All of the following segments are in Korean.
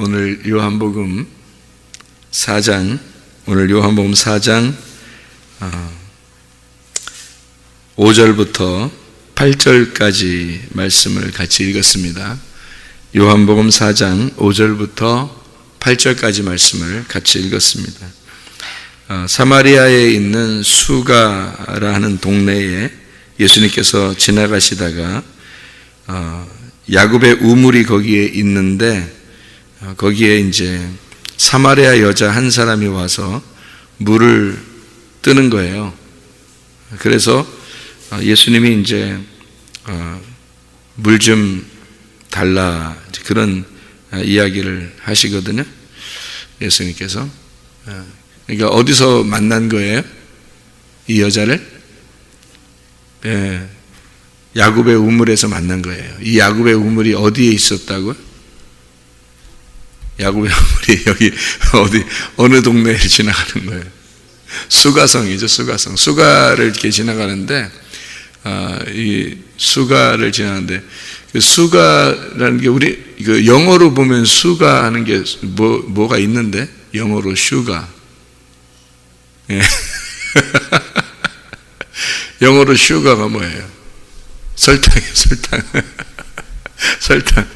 오늘 요한복음 4장, 오늘 요한복음 4장 5절부터 8절까지 말씀을 같이 읽었습니다. 요한복음 4장 5절부터 8절까지 말씀을 같이 읽었습니다. 사마리아에 있는 수가라는 동네에 예수님께서 지나가시다가 야곱의 우물이 거기에 있는데 거기에 이제 사마리아 여자 한 사람이 와서 물을 뜨는 거예요. 그래서 예수님이 이제 물 좀 달라 그런 이야기를 하시거든요. 예수님께서. 그러니까 어디서 만난 거예요? 이 여자를? 야곱의 우물에서 만난 거예요. 이 야곱의 우물이 어디에 있었다고요? 야곱의 우물이 여기 어느 동네에 지나가는 거예요? 수가성이죠, 수가성. 수가를 이렇게 지나가는데, 이 수가를 지나가는데, 그 수가라는 게 우리, 영어로 보면 수가 하는 게 뭐가 있는데? 영어로 슈가. 예. 영어로 슈가가 뭐예요? 설탕이에요, 설탕. 설탕.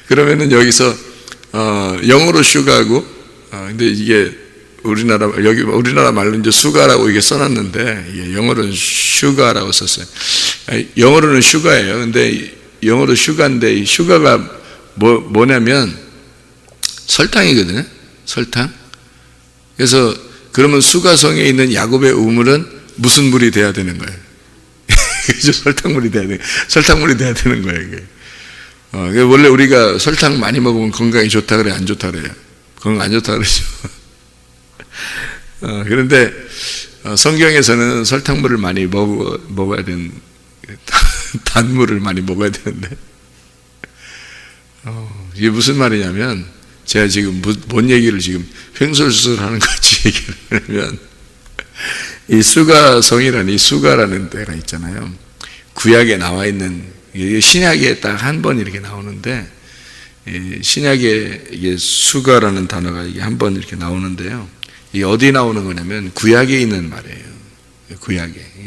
그러면은 여기서 영어로 슈가고, 근데 이게 우리나라 말로 이제 수가라고 이게 써놨는데, 영어로는 슈가라고 썼어요. 영어로는 슈가예요. 근데 영어로 슈가인데, 이 슈가가 뭐냐면 설탕이거든요. 설탕. 그래서 그러면 수가성에 있는 야곱의 우물은 무슨 물이 돼야 되는 거예요? 그죠? 설탕물이 돼야 되는 거예요, 이게. 원래 우리가 설탕 많이 먹으면 건강에 좋다 그래, 안 좋다 그래요? 건강 안 좋다 그러죠. 그런데 성경에서는 설탕물을 많이 먹어야 되는, 단물을 많이 먹어야 되는데, 이게 무슨 말이냐면, 제가 지금 뭔 얘기를 지금 횡설수설 하는 같이 얘기를 하면, 이 수가성이라는 이 수가라는 데가 있잖아요. 구약에 나와 있는, 신약에 딱 한 번 이렇게 나오는데, 신약에 이게 수가라는 단어가 이게 한 번 이렇게 나오는데요. 이 어디 나오는 거냐면 구약에 있는 말이에요.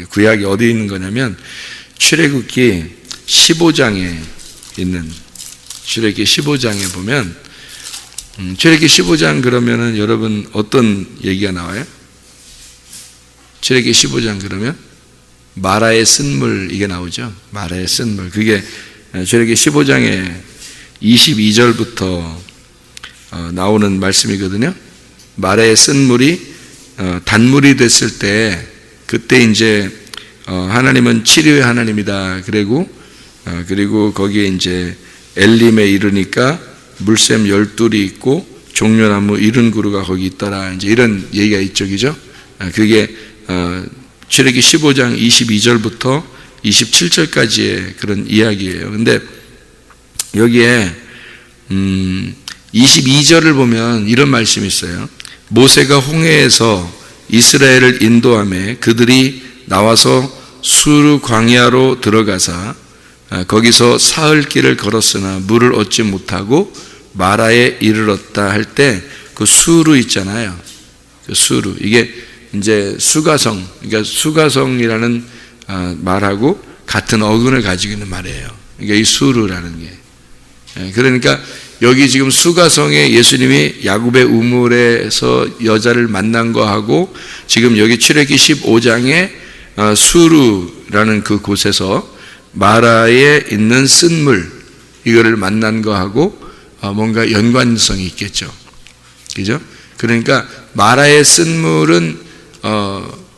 구약에 어디 있는 거냐면 출애굽기 15장에 있는, 출애굽기 15장에 보면, 출애굽기 15장 그러면은 여러분 어떤 얘기가 나와요? 출애굽기 15장 그러면 마라의 쓴물 이게 나오죠. 마라의 쓴물. 그게 출애굽기 15장에 22절부터 나오는 말씀이거든요. 마라의 쓴물이 단물이 됐을 때 그때 이제 하나님은 치료의 하나님이다. 그리고 거기에 이제 엘림에 이르니까 물샘 12이 있고 종려나무 70그루가 거기 있더라. 이제 이런 얘기가 있죠. 그죠? 그게 출애굽기 15장 22절부터 27절까지의 그런 이야기예요. 근데 여기에 22절을 보면 이런 말씀이 있어요. 모세가 홍해에서 이스라엘을 인도하며 그들이 나와서 수르 광야로 들어가사 거기서 사흘 길을 걸었으나 물을 얻지 못하고 마라에 이르렀다 할 때 그 수르 있잖아요. 그 수르, 이게 이제 수가성, 그러니까 수가성이라는 말하고 같은 어근을 가지고 있는 말이에요. 그러니까 이 수르라는 게. 그러니까 여기 지금 수가성에 예수님이 야곱의 우물에서 여자를 만난 거하고 지금 여기 출애굽기 15장에 수르라는 그 곳에서 마라에 있는 쓴물 이거를 만난 거하고 뭔가 연관성이 있겠죠. 그죠? 그러니까 마라의 쓴물은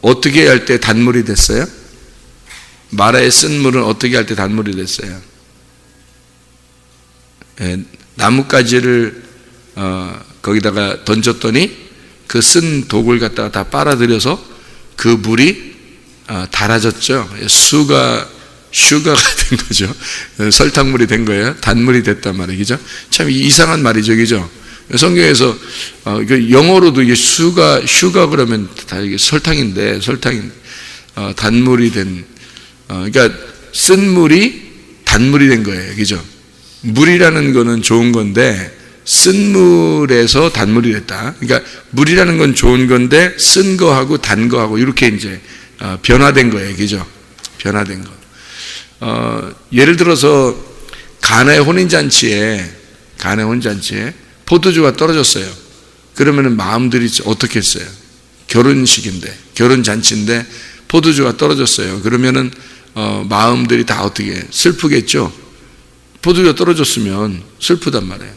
어떻게 할 때 단물이 됐어요? 마라의 쓴물은 어떻게 할 때 단물이 됐어요? 나뭇가지를 거기다가 던졌더니 그 쓴 독을 갖다가 다 빨아들여서 그 물이 달아졌죠. 슈가가 된 거죠. 설탕물이 된 거예요. 단물이 됐단 말이죠. 참 이상한 말이죠. 그죠? 성경에서 영어로도 이게 슈가 그러면 다 이게 설탕인데 단물이 된, 그러니까 쓴 물이 단물이 된 거예요. 그죠? 물이라는 거는 좋은 건데 쓴 물에서 단물이 됐다. 그러니까 물이라는 건 좋은 건데 쓴 거하고 단 거하고 이렇게 이제 변화된 거예요. 그죠? 변화된 거. 예를 들어서 가나의 혼인잔치에 포도주가 떨어졌어요. 그러면은 마음들이 어떻게 했어요? 결혼잔치인데 포도주가 떨어졌어요. 그러면은 마음들이 다 어떻게 슬프겠죠? 포도주가 떨어졌으면 슬프단 말이에요.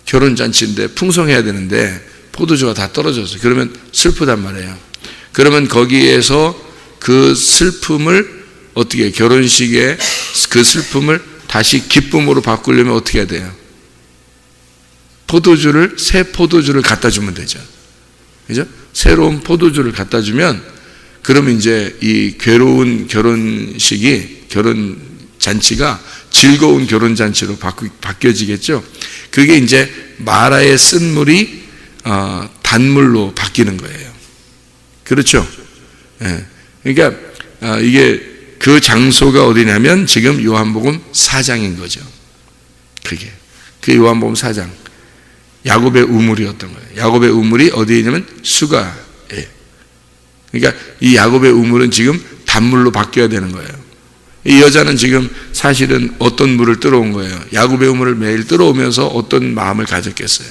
결혼잔치인데 풍성해야 되는데 포도주가 다 떨어졌어요. 그러면 슬프단 말이에요. 그러면 거기에서 그 슬픔을 어떻게 결혼식에 그 슬픔을 다시 기쁨으로 바꾸려면 어떻게 해야 돼요? 새 포도주를 갖다 주면 되죠. 그죠? 새로운 포도주를 갖다 주면 그러면 이제 이 괴로운 결혼잔치가 즐거운 결혼잔치로 바뀌어지겠죠. 그게 이제 마라의 쓴 물이 단물로 바뀌는 거예요. 그렇죠? 예. 그러니까 이게 그 장소가 어디냐면 지금 요한복음 4장인 거죠. 그 요한복음 4장. 야곱의 우물이었던 거예요. 야곱의 우물이 어디에 있냐면 수가에. 그러니까 이 야곱의 우물은 지금 단물로 바뀌어야 되는 거예요. 이 여자는 지금 사실은 어떤 물을 들어온 거예요. 야곱의 우물을 매일 들어오면서 어떤 마음을 가졌겠어요?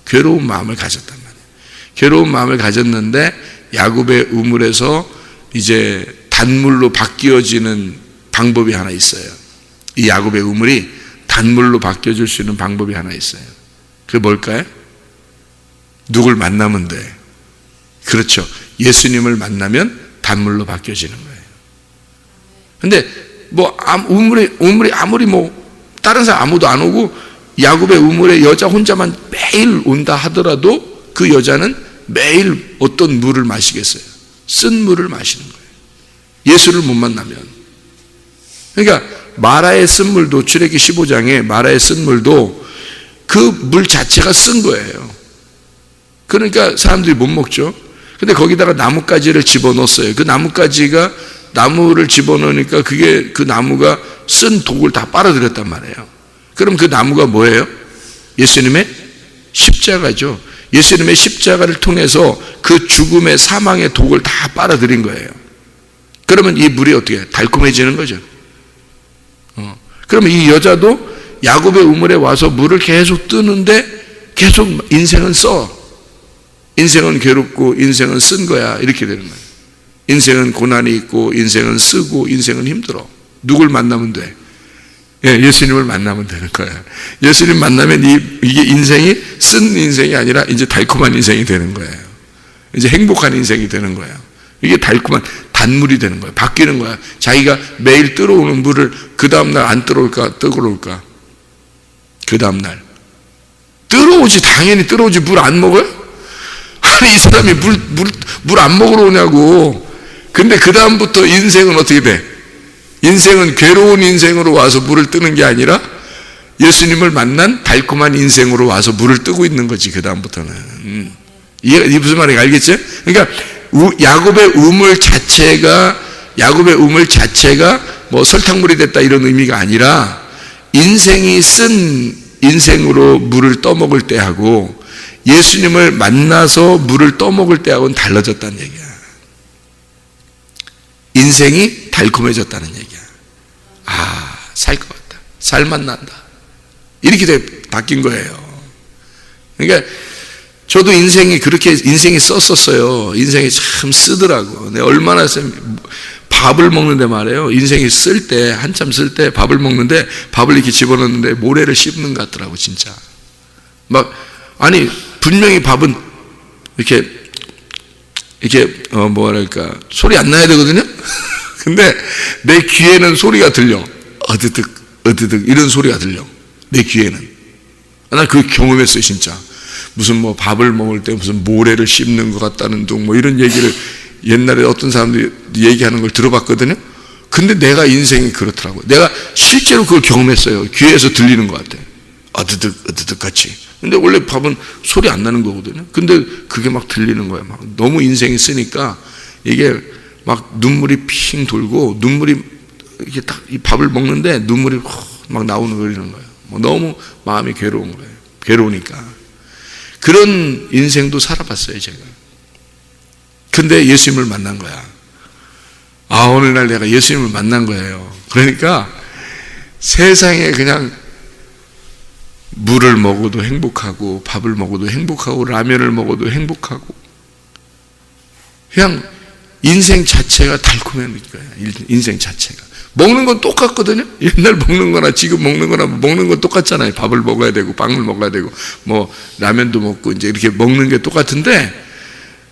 괴로운 마음을 가졌단 말이에요. 괴로운 마음을 가졌는데 야곱의 우물에서 이제 단물로 바뀌어지는 방법이 하나 있어요. 이 야곱의 우물이 단물로 바뀌어질 수 있는 방법이 하나 있어요. 그게 뭘까요? 누굴 만나면 돼. 그렇죠. 예수님을 만나면 단물로 바뀌어지는 거예요. 근데 우물이 아무리 다른 사람 아무도 안 오고 야곱의 우물에 여자 혼자만 매일 온다 하더라도 그 여자는 매일 어떤 물을 마시겠어요? 쓴 물을 마시는 거예요. 예수를 못 만나면. 그러니까 마라의 쓴물도 출애기 15장에 마라의 쓴물도 그 물 자체가 쓴 거예요. 그러니까 사람들이 못 먹죠. 근데 거기다가 나뭇가지를 집어넣었어요. 그 나무를 집어넣으니까 그 나무가 쓴 독을 다 빨아들였단 말이에요. 그럼 그 나무가 뭐예요? 예수님의 십자가죠. 예수님의 십자가를 통해서 그 죽음의 사망의 독을 다 빨아들인 거예요. 그러면 이 물이 어떻게 달콤해지는 거죠. 그러면 이 여자도 야곱의 우물에 와서 물을 계속 뜨는데 계속 인생은 인생은 괴롭고 인생은 쓴 거야. 이렇게 되는 거예요. 인생은 고난이 있고 인생은 쓰고 인생은 힘들어. 누굴 만나면 돼? 예수님을 만나면 되는 거예요. 예수님 만나면 이게 인생이 쓴 인생이 아니라 이제 달콤한 인생이 되는 거예요. 이제 행복한 인생이 되는 거예요. 이게 달콤한 단물이 되는 거예요. 바뀌는 거야. 자기가 매일 들어오는 물을 그 다음날 안 들어올까 뜨거울까? 그 다음날 들어오지. 당연히 들어오지. 물 안 먹어요? 아니 이 사람이 물 안 먹으러 오냐고. 근데 그 다음부터 인생은 어떻게 돼? 인생은 괴로운 인생으로 와서 물을 뜨는 게 아니라 예수님을 만난 달콤한 인생으로 와서 물을 뜨고 있는 거지. 그 다음부터는. 이게 무슨 말인지 알겠죠? 그러니까 야곱의 우물 자체가 뭐 설탕물이 됐다 이런 의미가 아니라 인생이 쓴 인생으로 물을 떠먹을 때하고 예수님을 만나서 물을 떠먹을 때하고는 달라졌다는 얘기야. 인생이 달콤해졌다는 얘기야. 살 것 같다. 살맛 난다. 이렇게 바뀐 거예요. 그러니까 저도 인생이 썼었어요. 인생이 참 쓰더라고. 내가 얼마나 밥을 먹는데 말이에요. 인생이 한참 쓸 때 밥을 먹는데 밥을 이렇게 집어넣는데 모래를 씹는 것 같더라고, 진짜. 분명히 밥은 이렇게 소리 안 나야 되거든요? 근데 내 귀에는 소리가 들려. 어드득 이런 소리가 들려. 내 귀에는. 나 그거 경험했어요, 진짜. 무슨 밥을 먹을 때 무슨 모래를 씹는 것 같다는 둥 이런 얘기를 옛날에 어떤 사람들이 얘기하는 걸 들어봤거든요. 근데 내가 인생이 그렇더라고요. 내가 실제로 그걸 경험했어요. 귀에서 들리는 것 같아. 어드득 같이. 근데 원래 밥은 소리 안 나는 거거든요. 근데 그게 막 들리는 거야. 너무 인생이 쓰니까 이게 막 눈물이 핑 돌고 이렇게 딱 이 밥을 먹는데 눈물이 막 나오는 거예요. 너무 마음이 괴로운 거예요. 괴로우니까. 그런 인생도 살아봤어요, 제가. 근데 예수님을 만난 거야. 오늘날 내가 예수님을 만난 거예요. 그러니까 세상에 그냥 물을 먹어도 행복하고, 밥을 먹어도 행복하고, 라면을 먹어도 행복하고, 그냥 인생 자체가 달콤한 거야. 인생 자체가. 먹는 건 똑같거든요. 옛날 먹는 거나 지금 먹는 거나 먹는 건 똑같잖아요. 밥을 먹어야 되고, 빵을 먹어야 되고, 뭐 라면도 먹고 이제 이렇게 먹는 게 똑같은데,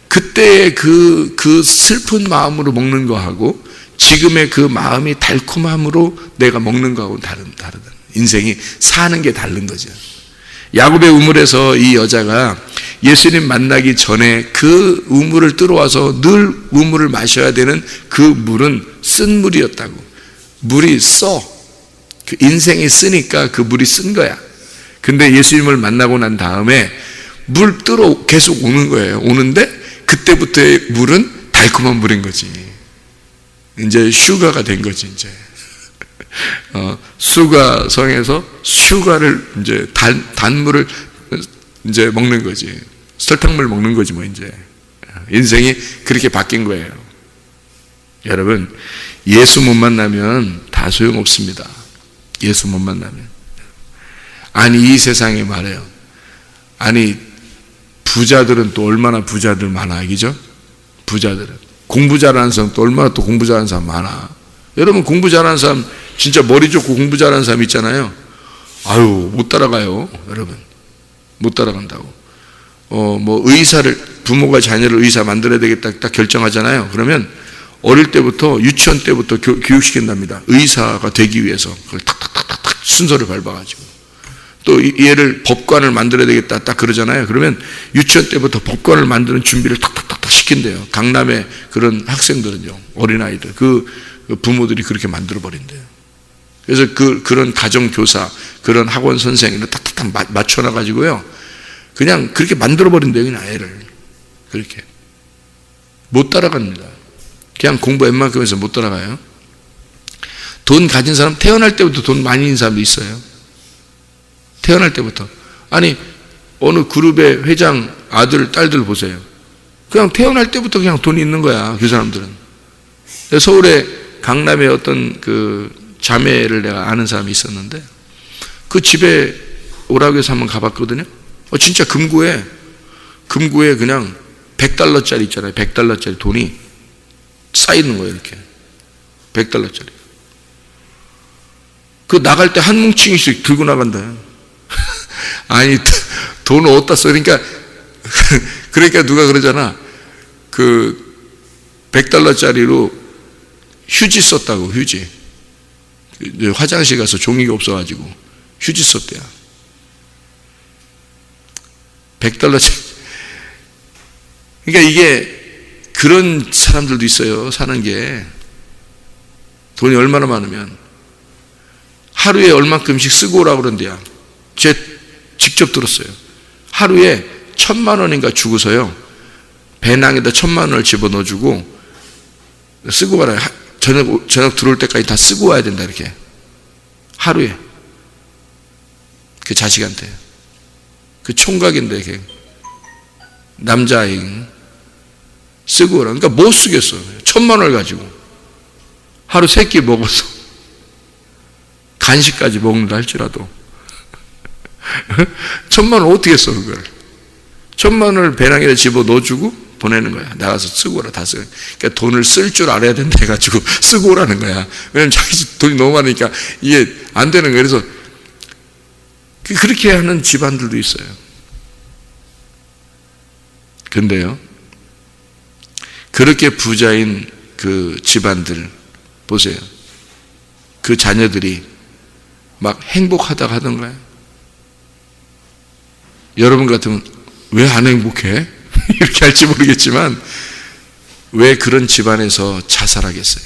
그때의 그 슬픈 마음으로 먹는 거하고 지금의 그 마음이 달콤함으로 내가 먹는 거하고는 다르다. 인생이 사는 게 다른 거죠. 야곱의 우물에서 이 여자가 예수님 만나기 전에 그 우물을 뚫어와서 늘 우물을 마셔야 되는 그 물은 쓴 물이었다고. 물이 써. 그 인생이 쓰니까 그 물이 쓴 거야. 근데 예수님을 만나고 난 다음에 물 뚫어 계속 오는 거예요. 오는데 그때부터의 물은 달콤한 물인 거지. 이제 슈가가 된 거지, 이제. 수가성에서 슈가를 이제 단물을 이제 먹는 거지. 설탕물 먹는 거지, 뭐, 이제. 인생이 그렇게 바뀐 거예요. 여러분, 예수 못 만나면 다 소용없습니다. 예수 못 만나면. 아니, 이 세상에 말해요. 아니, 부자들은 또 얼마나 부자들 많아, 그죠? 부자들은. 공부 잘하는 사람 또 얼마나 또 공부 잘하는 사람 많아. 여러분, 공부 잘하는 사람, 진짜 머리 좋고 공부 잘하는 사람 있잖아요. 아유, 못 따라가요, 여러분. 못 따라간다고. 뭐, 부모가 자녀를 의사 만들어야 되겠다 딱 결정하잖아요. 그러면 어릴 때부터, 유치원 때부터 교육시킨답니다. 의사가 되기 위해서. 그걸 탁탁탁탁 순서를 밟아가지고. 또 얘를 법관을 만들어야 되겠다 딱 그러잖아요. 그러면 유치원 때부터 법관을 만드는 준비를 탁탁탁탁 시킨대요. 강남의 그런 학생들은요, 어린아이들, 그 부모들이 그렇게 만들어 버린대요. 그래서 그런 가정교사, 그런 학원 선생님을 탁탁탁 맞춰놔가지고요, 그냥 그렇게 만들어 버린대요. 그냥 애를 그렇게 못 따라갑니다. 그냥 공부 웬만큼 해서 못 따라가요. 돈 가진 사람, 태어날 때부터 돈 많이 있는 사람도 있어요. 태어날 때부터. 아니, 어느 그룹의 회장 아들, 딸들 보세요. 그냥 태어날 때부터 그냥 돈이 있는 거야, 그 사람들은. 서울에 강남에 어떤 그 자매를 내가 아는 사람이 있었는데, 그 집에 오라고 해서 한번 가봤거든요. 진짜 금고에 그냥 $100짜리 있잖아요. $100짜리 돈이 쌓이는 거예요, 이렇게. $100짜리. 그 나갈 때 한 뭉치씩 들고 나간다. 아니, 돈을 어디다 써? 그러니까 누가 그러잖아. 그 $100짜리로 휴지 썼다고, 휴지. 화장실 가서 종이가 없어가지고 휴지 썼대요. $100짜리. 그러니까 이게 그런 사람들도 있어요. 사는 게. 돈이 얼마나 많으면 하루에 얼만큼씩 쓰고 오라고 그런대요. 직접 들었어요. 하루에 1,000만 원인가 주고서요, 배낭에다 1,000만 원을 집어넣어주고 쓰고 가라. 저녁 들어올 때까지 다 쓰고 와야 된다, 이렇게. 하루에. 그 자식한테. 그 총각인데, 이렇게. 남자아이. 쓰고 오라. 그러니까 못 쓰겠어. 1,000만 원을 가지고. 하루 3끼 먹어서. 간식까지 먹는다 할지라도. 1,000만 원 어떻게 써, 그걸. 1,000만 원을 배낭에다 집어 넣어주고 보내는 거야. 나가서 쓰고 오라, 다 쓰고. 그러니까 돈을 쓸 줄 알아야 된다 해가지고 쓰고 오라는 거야. 왜냐면 자기 집 돈이 너무 많으니까 이게 안 되는 거야. 그래서 그렇게 하는 집안들도 있어요. 근데요, 그렇게 부자인 그 집안들 보세요. 그 자녀들이 막 행복하다고 하던가요? 여러분 같으면 왜 안 행복해? 이렇게 할지 모르겠지만, 왜 그런 집안에서 자살하겠어요?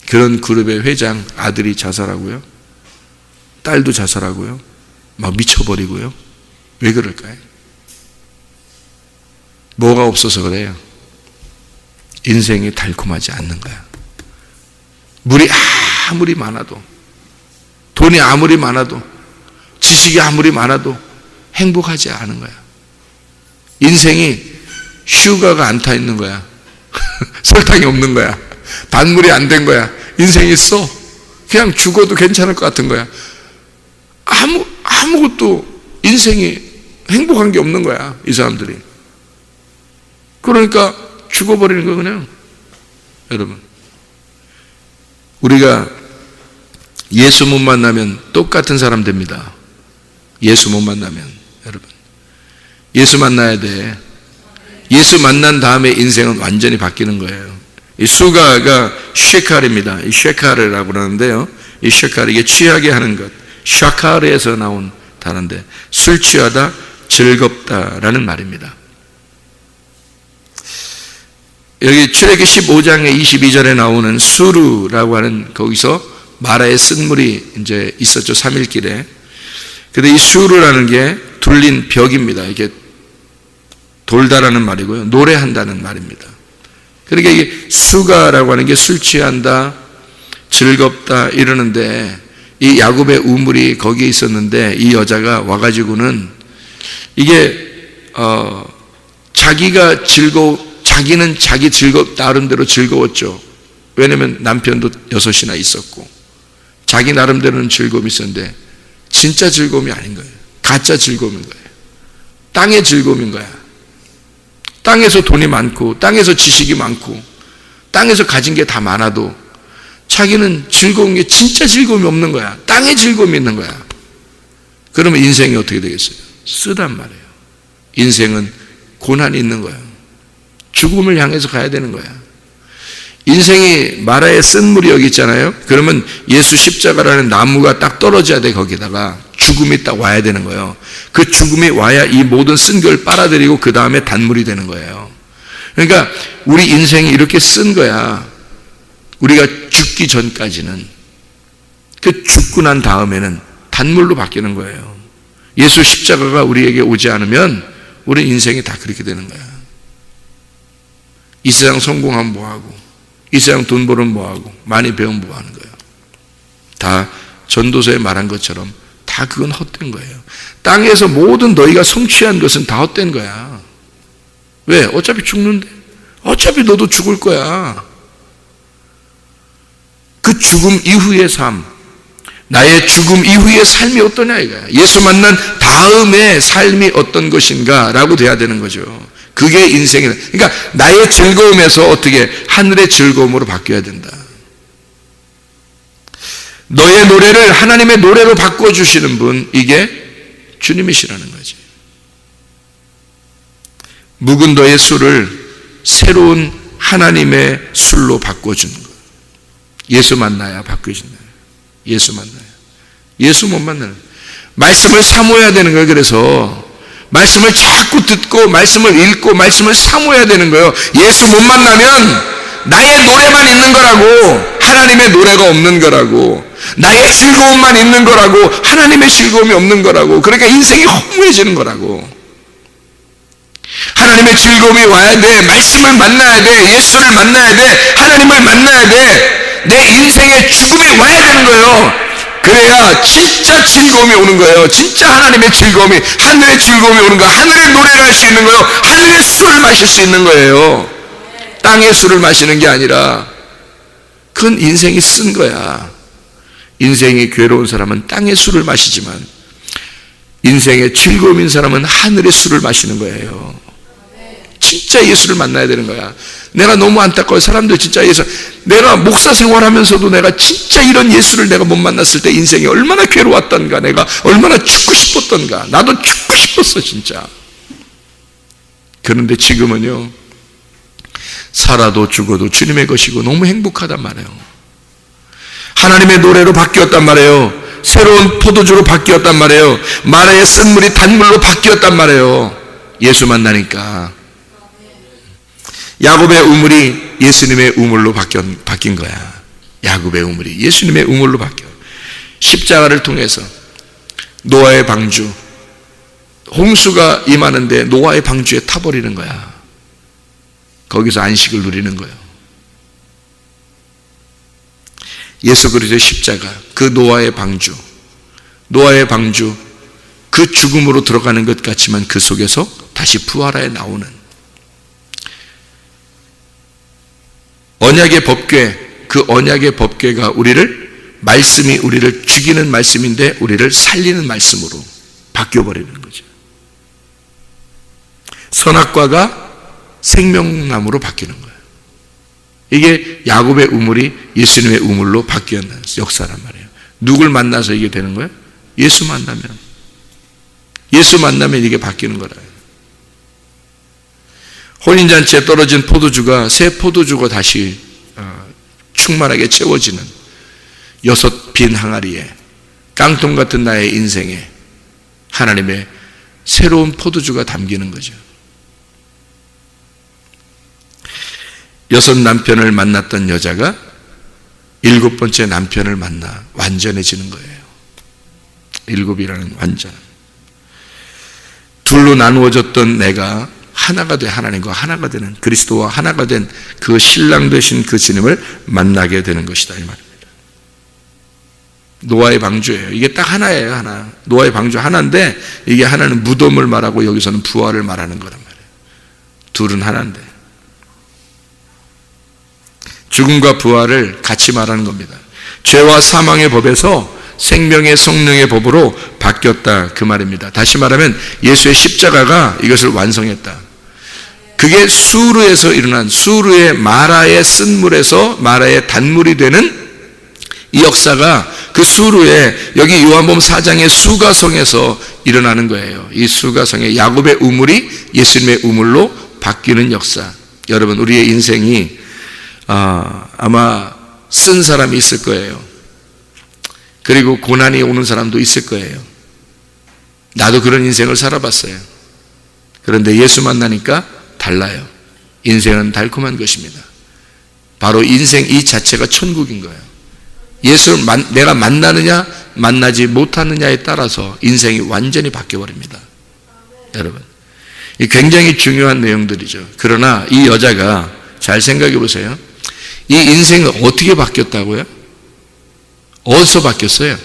그런 그룹의 회장 아들이 자살하고요, 딸도 자살하고요, 막 미쳐버리고요. 왜 그럴까요? 뭐가 없어서 그래요? 인생이 달콤하지 않는 거야. 물이 아무리 많아도, 돈이 아무리 많아도, 지식이 아무리 많아도 행복하지 않은 거야. 인생이 슈가가 안 타 있는 거야. 설탕이 없는 거야. 단물이 안 된 거야. 인생이 있어. 그냥 죽어도 괜찮을 것 같은 거야. 아무것도 인생이 행복한 게 없는 거야, 이 사람들이. 그러니까 죽어버리는 거 그냥. 여러분, 우리가 예수 못 만나면 똑같은 사람 됩니다. 예수 못 만나면. 여러분, 예수 만나야 돼. 예수 만난 다음에 인생은 완전히 바뀌는 거예요. 이 수가가 쉐칼입니다. 이 쉐칼이라고 그러는데요, 이 쉐칼, 이게 취하게 하는 것, 샤카르에서 나온 단어인데 술 취하다, 즐겁다라는 말입니다. 여기 출애기 15장의 22절에 나오는 수르라고 하는, 거기서 마라의 쓴물이 이제 있었죠, 3일길에. 근데 이 수르라는 게 둘린 벽입니다. 이게 돌다라는 말이고요, 노래한다는 말입니다. 그러니까 이게 수가라고 하는 게 술 취한다, 즐겁다 이러는데, 이 야곱의 우물이 거기에 있었는데 이 여자가 와가지고는 이게 자기는 자기 나름대로 즐거웠죠. 왜냐면 남편도 6이나 있었고 자기 나름대로는 즐거움이 있었는데 진짜 즐거움이 아닌 거예요. 가짜 즐거움인 거예요. 땅의 즐거움인 거야. 땅에서 돈이 많고 땅에서 지식이 많고 땅에서 가진 게 다 많아도 자기는 즐거운 게 진짜 즐거움이 없는 거야. 땅에 즐거움이 있는 거야. 그러면 인생이 어떻게 되겠어요? 쓰단 말이에요. 인생은 고난이 있는 거예요. 죽음을 향해서 가야 되는 거야. 인생이 마라의 쓴물이 여기 있잖아요. 그러면 예수 십자가라는 나무가 딱 떨어져야 돼. 거기다가 죽음이 딱 와야 되는 거예요. 그 죽음이 와야 이 모든 쓴 걸 빨아들이고 그 다음에 단물이 되는 거예요. 그러니까 우리 인생이 이렇게 쓴 거야. 우리가 죽기 전까지는. 그 죽고 난 다음에는 단물로 바뀌는 거예요. 예수 십자가가 우리에게 오지 않으면 우리 인생이 다 그렇게 되는 거야. 이 세상 성공하면 뭐하고, 이 세상 돈 벌으면 뭐하고, 많이 배우면 뭐하는 거예요. 다 전도서에 말한 것처럼 다 그건 헛된 거예요. 땅에서 모든 너희가 성취한 것은 다 헛된 거야. 왜? 어차피 죽는데. 어차피 너도 죽을 거야. 그 죽음 이후의 삶, 나의 죽음 이후의 삶이 어떠냐 이거야. 예수 만난 다음의 삶이 어떤 것인가 라고 돼야 되는 거죠. 그게 인생이다. 그러니까 나의 즐거움에서 어떻게 하늘의 즐거움으로 바뀌어야 된다. 너의 노래를 하나님의 노래로 바꿔주시는 분, 이게 주님이시라는 거지. 묵은 너의 술을 새로운 하나님의 술로 바꿔주는 거. 예수 만나야 바뀌어진다. 예수 만나야. 예수 못 만나는. 말씀을 사모해야 되는 거예요. 그래서 말씀을 자꾸 듣고 말씀을 읽고 말씀을 사모해야 되는 거예요. 예수 못 만나면 나의 노래만 있는 거라고, 하나님의 노래가 없는 거라고, 나의 즐거움만 있는 거라고, 하나님의 즐거움이 없는 거라고. 그러니까 인생이 허무해지는 거라고. 하나님의 즐거움이 와야 돼. 말씀을 만나야 돼. 예수를 만나야 돼. 하나님을 만나야 돼. 내 인생에 죽음이 와야 되는 거예요. 그래야 진짜 즐거움이 오는 거예요. 진짜 하나님의 즐거움이, 하늘의 즐거움이 오는 거예요. 하늘의 노래를 할 수 있는 거예요. 하늘의 술을 마실 수 있는 거예요. 땅의 술을 마시는 게 아니라. 그건 인생이 쓴 거야. 인생이 괴로운 사람은 땅의 술을 마시지만 인생의 즐거움인 사람은 하늘의 술을 마시는 거예요. 진짜 예수를 만나야 되는 거야. 내가 너무 안타까워. 사람들 진짜 예수, 내가 목사 생활하면서도 내가 진짜 이런 예수를 내가 못 만났을 때 인생이 얼마나 괴로웠던가, 내가 얼마나 죽고 싶었던가. 나도 죽고 싶었어 진짜. 그런데 지금은요, 살아도 죽어도 주님의 것이고 너무 행복하단 말이에요. 하나님의 노래로 바뀌었단 말이에요. 새로운 포도주로 바뀌었단 말이에요. 마라의 쓴물이 단물로 바뀌었단 말이에요. 예수 만나니까. 야곱의 우물이 예수님의 우물로 바뀐 거야. 야곱의 우물이 예수님의 우물로 바뀌어. 십자가를 통해서 노아의 방주, 홍수가 임하는데 노아의 방주에 타버리는 거야. 거기서 안식을 누리는 거예요. 예수 그리스도의 십자가, 그 노아의 방주, 그 죽음으로 들어가는 것 같지만 그 속에서 다시 부활하여 나오는 언약의 법궤, 그 언약의 법궤가 말씀이 우리를 죽이는 말씀인데 우리를 살리는 말씀으로 바뀌어버리는 거죠. 선악과가 생명나무로 바뀌는 거예요. 이게 야곱의 우물이 예수님의 우물로 바뀌는 역사란 말이에요. 누굴 만나서 이게 되는 거예요? 예수 만나면 이게 바뀌는 거라. 혼인잔치에 떨어진 포도주가 새 포도주가 다시 충만하게 채워지는 6 빈 항아리에 깡통 같은 나의 인생에 하나님의 새로운 포도주가 담기는 거죠. 6 남편을 만났던 여자가 7번째 남편을 만나 완전해지는 거예요. 7이라는 완전. 둘로 나누어졌던 내가 하나가 돼 하나님과 하나가 되는 그리스도와 하나가 된 그 신랑 되신 그 주님을 만나게 되는 것이다 이 말입니다. 노아의 방주예요. 이게 딱 하나예요. 하나. 노아의 방주 하나인데 이게 하나는 무덤을 말하고 여기서는 부활을 말하는 거란 말이에요. 둘은 하나인데 죽음과 부활을 같이 말하는 겁니다. 죄와 사망의 법에서 생명의 성령의 법으로 바뀌었다 그 말입니다. 다시 말하면 예수의 십자가가 이것을 완성했다. 그게 수르에서 일어난 수르의 마라의 쓴물에서 마라의 단물이 되는 이 역사가 그 수르에 여기 요한복음 4장의 수가성에서 일어나는 거예요. 이 수가성의 야곱의 우물이 예수님의 우물로 바뀌는 역사. 여러분 우리의 인생이 아마 쓴 사람이 있을 거예요. 그리고 고난이 오는 사람도 있을 거예요. 나도 그런 인생을 살아봤어요. 그런데 예수 만나니까 달라요. 인생은 달콤한 것입니다. 바로 인생 이 자체가 천국인 거예요. 예수를 내가 만나느냐 만나지 못하느냐에 따라서 인생이 완전히 바뀌어버립니다. 여러분 이 굉장히 중요한 내용들이죠. 그러나 이 여자가 잘 생각해 보세요. 이 인생은 어떻게 바뀌었다고요? 어디서 바뀌었어요?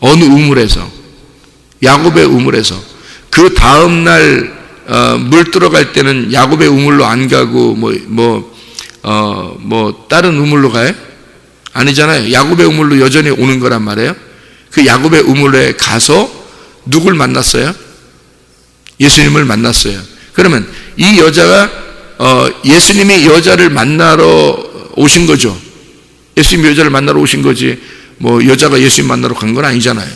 어느 우물에서? 야곱의 우물에서. 그 다음날 물 들어갈 때는 야곱의 우물로 안 가고 다른 우물로 가요? 아니잖아요. 야곱의 우물로 여전히 오는 거란 말이에요. 그 야곱의 우물에 가서 누굴 만났어요? 예수님을 만났어요. 그러면 이 여자가 예수님이 여자를 만나러 오신 거죠. 예수님이 여자를 만나러 오신 거지 여자가 예수님 만나러 간 건 아니잖아요.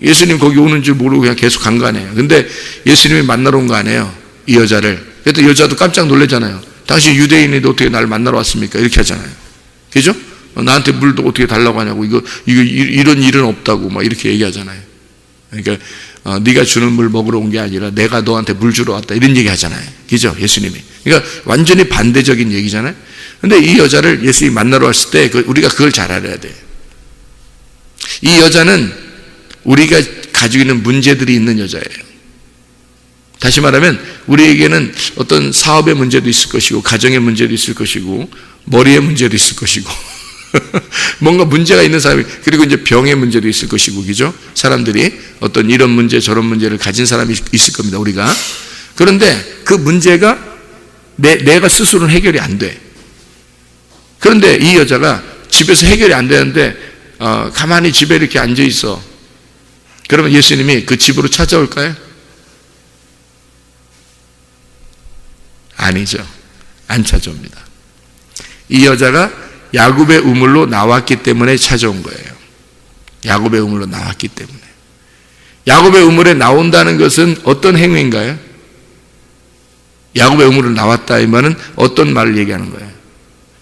예수님 거기 오는 줄 모르고 그냥 계속 간 거 아니에요. 근데 예수님이 만나러 온 거 아니에요. 이 여자를. 그래도 여자도 깜짝 놀라잖아요. 당신 유대인인데 어떻게 나를 만나러 왔습니까? 이렇게 하잖아요. 그죠? 나한테 물도 어떻게 달라고 하냐고 이런 일은 없다고 막 이렇게 얘기하잖아요. 그러니까 네가 주는 물 먹으러 온 게 아니라 내가 너한테 물 주러 왔다 이런 얘기 하잖아요. 그죠? 예수님이. 그러니까 완전히 반대적인 얘기잖아요. 근데 이 여자를 예수님이 만나러 왔을 때 우리가 그걸 잘 알아야 돼요. 이 여자는 우리가 가지고 있는 문제들이 있는 여자예요. 다시 말하면 우리에게는 어떤 사업의 문제도 있을 것이고 가정의 문제도 있을 것이고 머리의 문제도 있을 것이고 뭔가 문제가 있는 사람이 그리고 이제 병의 문제도 있을 것이고 그죠? 사람들이 어떤 이런 문제 저런 문제를 가진 사람이 있을 겁니다. 우리가. 그런데 그 문제가 내가 스스로는 해결이 안 돼. 그런데 이 여자가 집에서 해결이 안 되는데 가만히 집에 이렇게 앉아 있어. 그러면 예수님이 그 집으로 찾아올까요? 아니죠. 안 찾아옵니다. 이 여자가 야곱의 우물로 나왔기 때문에 찾아온 거예요. 야곱의 우물로 나왔기 때문에. 야곱의 우물에 나온다는 것은 어떤 행위인가요? 야곱의 우물로 나왔다 이 말은 어떤 말을 얘기하는 거예요?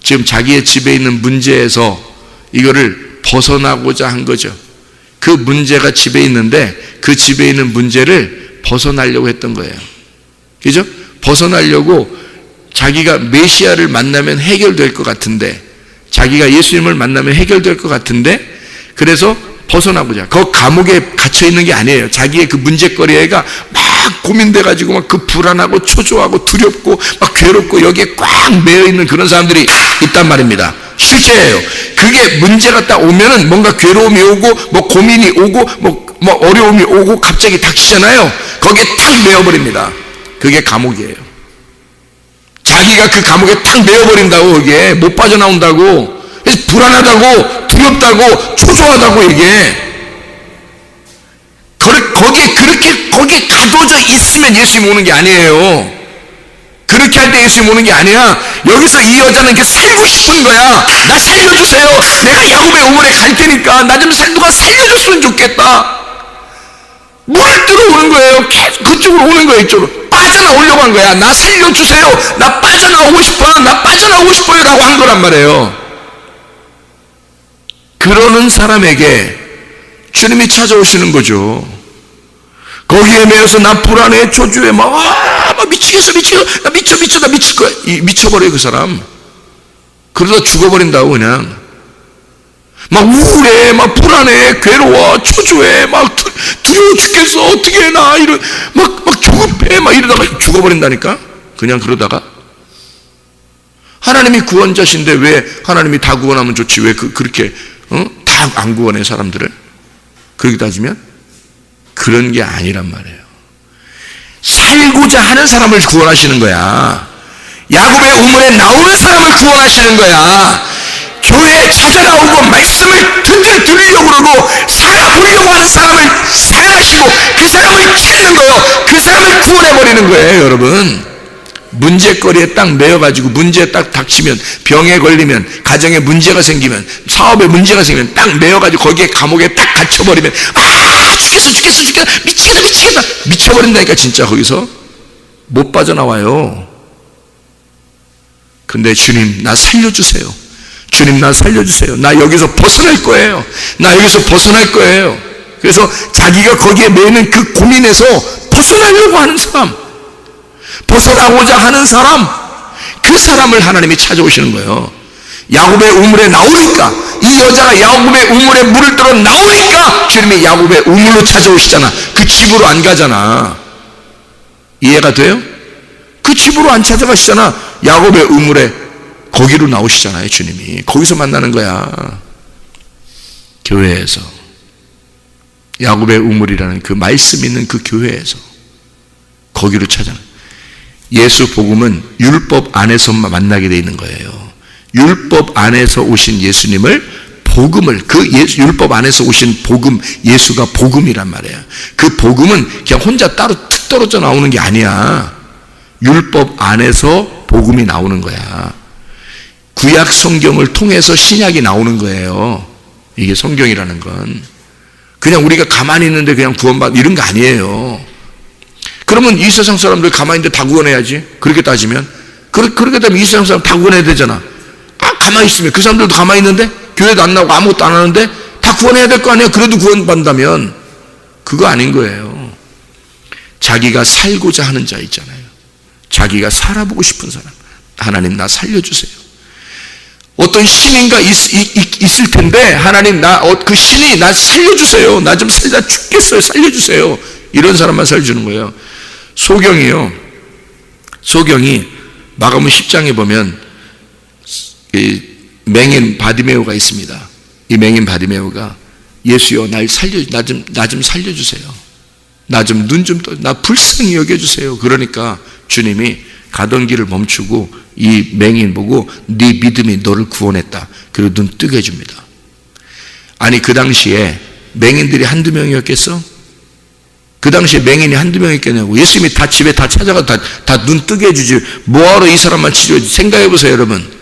지금 자기의 집에 있는 문제에서 이거를 벗어나고자 한 거죠. 그 문제가 집에 있는데 그 집에 있는 문제를 벗어나려고 했던 거예요. 그죠? 벗어나려고 자기가 메시아를 만나면 해결될 것 같은데 자기가 예수님을 만나면 해결될 것 같은데 그래서 벗어나고자. 그 감옥에 갇혀 있는 게 아니에요. 자기의 그 문제거리가 막 고민돼가지고 막 그 불안하고 초조하고 두렵고 막 괴롭고 여기에 꽉 매여 있는 그런 사람들이 있단 말입니다. 실제예요. 그게 문제가 딱 오면은 뭔가 괴로움이 오고 뭐 고민이 오고 뭐 어려움이 오고 갑자기 닥치잖아요. 거기에 탁 메어버립니다. 그게 감옥이에요. 자기가 그 감옥에 탁 메어버린다고. 이게 못 빠져나온다고. 그래서 불안하다고, 두렵다고, 초조하다고. 이게 거기에 가둬져 있으면 예수님 오는 게 아니에요. 그렇게 할 때 예수님 오는 게 아니야. 여기서 이 여자는 이렇게 살고 싶은 거야. 나 살려주세요. 내가 야곱의 우물에 갈 테니까 나 좀 누가 살려줬으면 좋겠다. 물 들어오는 거예요. 계속 그쪽으로 오는 거예요. 이쪽으로 빠져나오려고 한 거야. 나 살려주세요. 나 빠져나오고 싶어. 나 빠져나오고 싶어요 라고 한 거란 말이에요. 그러는 사람에게 주님이 찾아오시는 거죠. 거기에 매여서 나 불안해, 초조해, 막 미치겠어, 나 미칠 거야. 미쳐버려요, 그 사람. 그러다 죽어버린다고, 그냥. 막 우울해, 막 불안해, 괴로워, 초조해, 막 두려워 죽겠어, 어떻게 해, 나, 막 조급해, 막 이러다가 죽어버린다니까? 그냥 그러다가. 하나님이 구원자신데 왜 하나님이 다 구원하면 좋지, 왜 그렇게, 다 안 구원해, 사람들을? 그렇게 따지면? 그런 게 아니란 말이에요. 살고자 하는 사람을 구원하시는 거야. 야곱의 우물에 나오는 사람을 구원하시는 거야. 교회에 찾아나오고 말씀을 들으려고 그러고 살아보려고 하는 사람을 사랑하시고 그 사람을 찾는 거예요. 그 사람을 구원해버리는 거예요, 여러분. 문제거리에 딱 매여가지고 문제에 딱 닥치면, 병에 걸리면, 가정에 문제가 생기면, 사업에 문제가 생기면 딱 매여가지고 거기에 감옥에 딱 갇혀버리면 죽겠어 미치겠다 미쳐버린다니까. 진짜 거기서 못 빠져나와요. 근데 주님 나 살려주세요. 주님 나 살려주세요. 나 여기서 벗어날 거예요. 나 여기서 벗어날 거예요. 그래서 자기가 거기에 매이는 그 고민에서 벗어나려고 하는 사람, 벗어나고자 하는 사람, 그 사람을 하나님이 찾아오시는 거예요. 야곱의 우물에 나오니까, 이 여자가 야곱의 우물에 물을 들어 나오니까 주님이 야곱의 우물로 찾아오시잖아. 그 집으로 안 가잖아. 이해가 돼요? 그 집으로 안 찾아가시잖아. 야곱의 우물에 거기로 나오시잖아요. 주님이 거기서 만나는 거야. 교회에서, 야곱의 우물이라는 그 말씀 있는 그 교회에서 거기로 찾아가. 예수 복음은 율법 안에서만 만나게 돼 있는 거예요. 율법 안에서 오신 예수님을, 복음을, 율법 안에서 오신 복음, 예수가 복음이란 말이에요. 그 복음은 그냥 혼자 따로 툭 떨어져 나오는 게 아니야. 율법 안에서 복음이 나오는 거야. 구약 성경을 통해서 신약이 나오는 거예요. 이게 성경이라는 건. 그냥 우리가 가만히 있는데 그냥 구원받, 이런 거 아니에요. 그러면 이 세상 사람들 가만히 있는데 다 구원해야지. 그렇게 따지면. 그렇게 되면 이 세상 사람 다 구원해야 되잖아. 가만히 있으면. 그 사람들도 가만히 있는데, 교회도 안 나오고 아무것도 안 하는데 다 구원해야 될 거 아니야. 그래도 구원받는다면. 그거 아닌 거예요. 자기가 살고자 하는 자 있잖아요. 자기가 살아보고 싶은 사람. 하나님 나 살려주세요. 어떤 신인가 있을 텐데, 하나님 그 신이 나 살려주세요. 나 좀 살다 죽겠어요. 살려주세요. 이런 사람만 살려주는 거예요. 소경이 마가복음 10장에 보면 이 맹인 바디메오가 있습니다. 이 맹인 바디메오가 예수여 나 좀 살려주세요. 나 좀 나 불쌍히 여겨주세요. 그러니까 주님이 가던 길을 멈추고 이 맹인 보고 네 믿음이 너를 구원했다. 그리고 눈 뜨게 해줍니다. 아니 그 당시에 맹인들이 한두 명이었겠어? 그 당시에 맹인이 한두 명이었겠냐고. 예수님이 다 집에 다 찾아가 다 눈 뜨게 해주지. 뭐하러 이 사람만 치료해주지. 생각해보세요 여러분.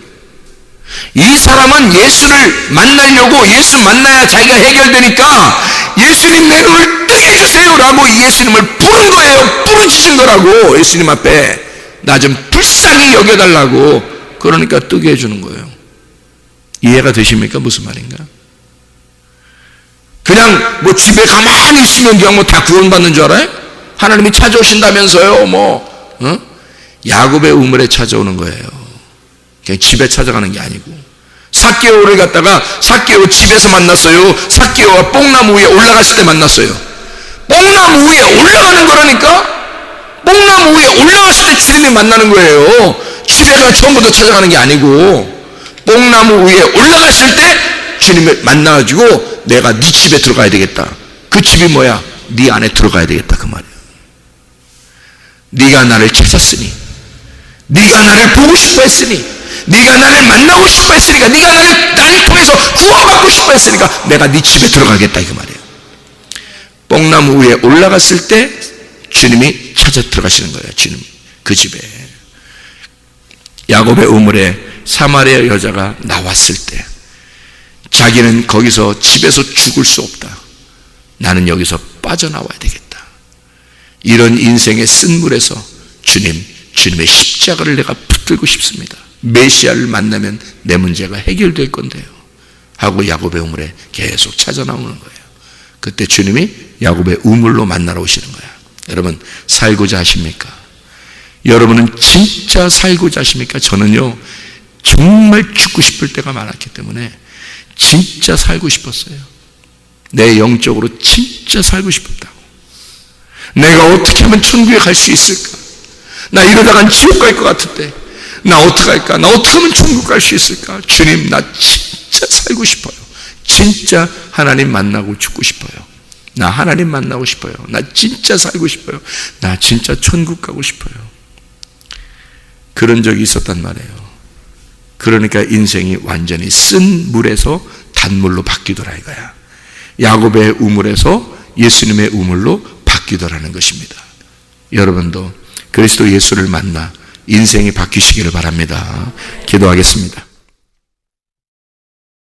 이 사람은 예수를 만나려고, 예수 만나야 자기가 해결되니까 예수님 내 눈을 뜨게 해주세요 라고 예수님을 부른 거예요. 부르짖은 거라고. 예수님 앞에 나 좀 불쌍히 여겨달라고. 그러니까 뜨게 해주는 거예요. 이해가 되십니까? 무슨 말인가? 그냥 뭐 집에 가만히 있으면 그냥 뭐 다 구원받는 줄 알아요? 하나님이 찾아오신다면서요. 야곱의 우물에 찾아오는 거예요. 그냥 집에 찾아가는 게 아니고. 삭개오를 갖다가 삭개오 집에서 만났어요. 삭개오가 뽕나무 위에 올라갔을 때 만났어요. 뽕나무 위에 올라가는 거라니까. 뽕나무 위에 올라갔을 때 주님이 만나는 거예요. 집에 그냥 처음부터 찾아가는 게 아니고, 뽕나무 위에 올라갔을 때 주님을 만나가지고 내가 네 집에 들어가야 되겠다. 그 집이 뭐야? 네 안에 들어가야 되겠다 그 말이야. 네가 나를 찾았으니, 네가 나를 보고 싶어 했으니, 네가 나를 만나고 싶어 했으니까, 네가 나를 통해서 구원받고 싶어 했으니까 내가 네 집에 들어가겠다 그 말이에요. 뽕나무 위에 올라갔을 때 주님이 찾아 들어가시는 거예요. 주님 그 집에. 야곱의 우물에 사마리아 여자가 나왔을 때 자기는 거기서 집에서 죽을 수 없다. 나는 여기서 빠져나와야 되겠다. 이런 인생의 쓴 물에서 주님의 십자가를 내가 붙들고 싶습니다. 메시아를 만나면 내 문제가 해결될 건데요 하고 야곱의 우물에 계속 찾아 나오는 거예요. 그때 주님이 야곱의 우물로 만나러 오시는 거야. 여러분 살고자 하십니까? 여러분은 진짜 살고자 하십니까? 저는요 정말 죽고 싶을 때가 많았기 때문에 진짜 살고 싶었어요. 내 영적으로 진짜 살고 싶었다고. 내가 어떻게 하면 천국에 갈 수 있을까? 나 이러다간 지옥 갈 것 같은데 나 어떡할까? 나 어떻게 하면 천국 갈 수 있을까? 주님 나 진짜 살고 싶어요. 진짜 하나님 만나고 죽고 싶어요. 나 하나님 만나고 싶어요. 나 진짜 살고 싶어요. 나 진짜 천국 가고 싶어요. 그런 적이 있었단 말이에요. 그러니까 인생이 완전히 쓴 물에서 단물로 바뀌더라 이거야. 야곱의 우물에서 예수님의 우물로 바뀌더라는 것입니다. 여러분도 그리스도 예수를 만나 인생이 바뀌시기를 바랍니다. 기도하겠습니다.